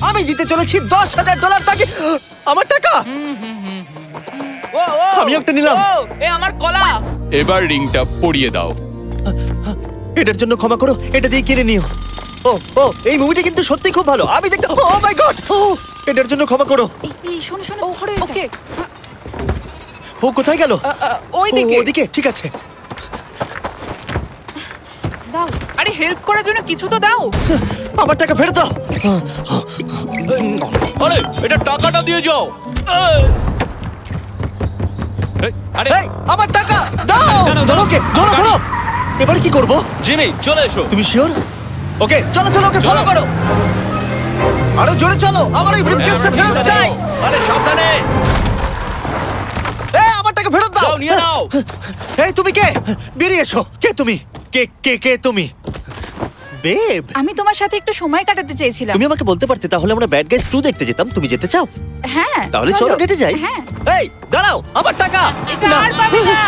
আমি দিতে চলেছি $10,000 তাকে। আমার টাকা। ও ও আমি একটা নিলাম। ও এ আমার কলা। এবার রিংটা পরিয়ে দাও। এটার জন্য ক্ষমা করো, এটা দিয়ে কিনে নিও। ও ও এই মুভিটা কিন্তু সত্যি খুব ভালো। আমি দেখতে, ও মাই গড, এটার জন্য ক্ষমা করো। এই শোনো শোনো ধরো এটা। ওকে ও কোথায় গেল? ওইদিকে। ওদিকে, ঠিক আছে। দাও। আরে হেল্প করার জন্য কিছু তো দাও। আমার টাকা ফেরত দাও। আরে এটা টাকাটা দিয়ে যাও। আরে এই, আমার টাকা দাও। ধরো ওকে, ধরো ধরো। এবার কি করব? জিমি চলে এসো। তুমি শিওর? ওকে চলো চলো, ওকে ফলো করো। আরো জোরে চলো, আমার এই ব্রিফকেসটা ফেরত চাই। আরে সাবধানে। এই আমার টাকা ফেরত দাও। যাও নিয়ে নাও। এই তুমি কে? বেরিয়ে এসো। কে তুমি? কে কে কে তুমি? বেব, আমি তোমার সাথে একটু সময় কাটাতে চেয়েছিলাম। তুমি আমাকে বলতে পারতে, তাহলে আমরা ব্যাড গাইজ 2 দেখতে যেতাম। তুমি যেতে চাও? হ্যাঁ তাহলে চলো ডেটে যাই। হ্যাঁ এই দাঁড়াও, আমার টাকা। এটা আর পাবে না।